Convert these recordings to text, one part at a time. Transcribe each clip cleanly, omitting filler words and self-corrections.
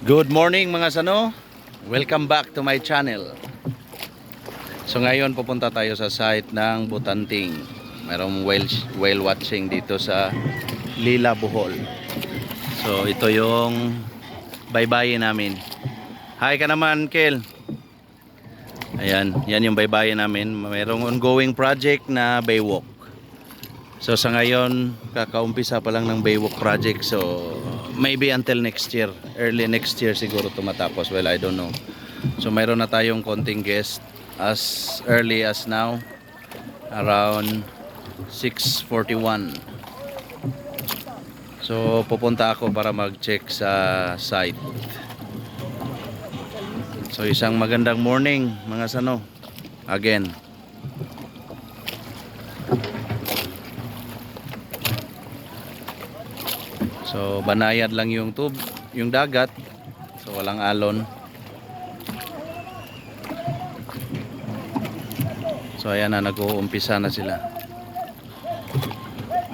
Good morning mga sano. Welcome back to my channel. So ngayon pupunta tayo sa site ng Butanting. Mayroong whale watching dito sa Lila, Bohol. So ito yung baybayin namin. Hi ka naman, Kel. Ayan, yan yung baybayin namin. Mayroong ongoing project na baywalk. So sa ngayon, kakaumpisa pa lang ng baywalk project. So maybe until next year, early next year siguro tumatapos. Well, I don't know. So mayroon na tayong konting guest as early as now, around 6:41. So pupunta ako para mag-check sa site. So isang magandang morning mga sano. Again. So banayad lang yung yung dagat. So walang alon. So ayan na, nag-uumpisa na sila.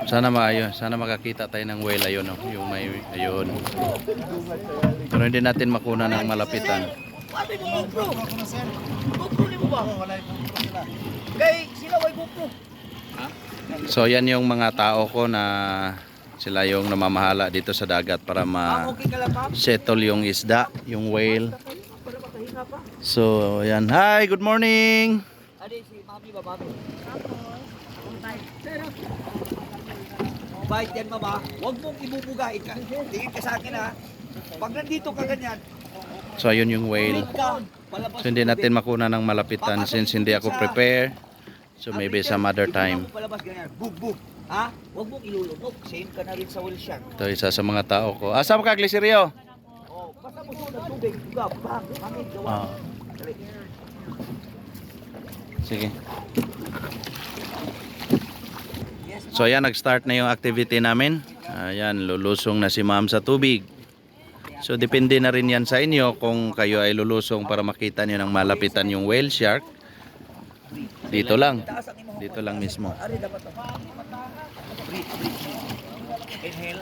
Sana sana makakita tayo ng whale. Ayun, oh, yung may ayun. Pero hindi natin makuna ng malapitan. So yan yung mga tao ko na sila yung namamahala dito sa dagat para ma-settle yung isda, yung whale. So yan. Hi, good morning. Bait yan, mama. Huwag mong ibubugain ka. Tingin ka sa akin, ha. Pag nandito ka ganyan, So ayun yung whale. So hindi natin makuna ng malapitan since hindi ako prepare. So maybe some other time. palabas ganyan. Bug, bug. Ha? Huwag mong ilulunok. Same ka na rin sa whale shark. Ito isa sa mga tao ko. Asa mo ka, Glicerio? Oh, basta mo sunod tubig. Buga, bang, hangin, gawa. Dali. Sige. So ayan, nag-start na yung activity namin. Ayan, lulusong na si ma'am sa tubig. So depende na rin yan sa inyo kung kayo ay lulusong para makita niyo ng malapitan yung whale shark. Dito lang. Dito lang mismo. Ari dapat to. Breathe, breathe. Inhale.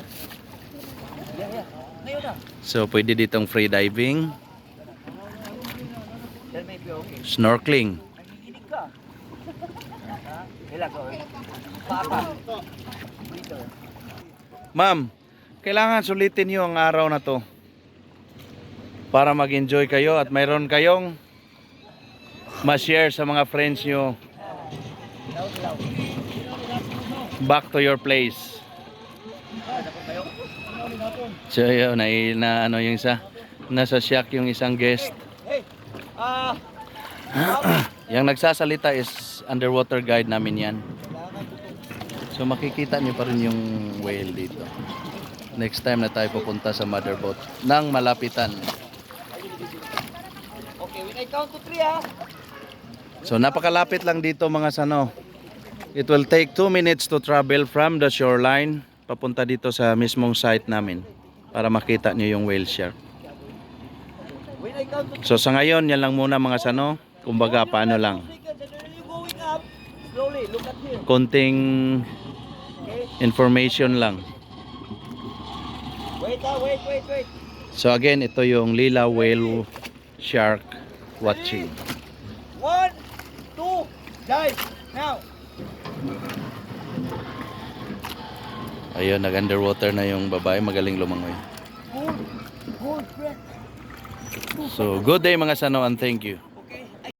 Yeah. Ngayon na. So pwede ditong free diving, That may be okay. snorkeling. Nanginginig ka. Hila ko. Papa. Breathe. Ma'am, kailangan sulitin niyo ang araw na to para mag-enjoy kayo at mayroon kayong ma-share sa mga friends niyo back to your place. So yun, na ano yung isa, nasa shock yung isang guest. Hey. Yung nagsasalita is underwater guide namin yan. So makikita niyo pa rin yung whale dito. Next time na tayo pupunta sa mother boat ng malapitan. Okay, when I count to 3, ha. So napakalapit lang dito mga sano. It will take 2 minutes to travel from the shoreline papunta dito sa mismong site namin para makita niyo yung whale shark. When I count to 3. So sa ngayon, yan lang muna mga sano. Kumbaga paano lang. Going up. Slowly, look at here. Konting Okay? information lang. Wait. So again, ito yung Lila Whale Shark watching. 1, 2, dive. Now. Ayun, nag-underwater na yung babae, magaling lumangoy. Hold breath. So, good day mga sano and thank you.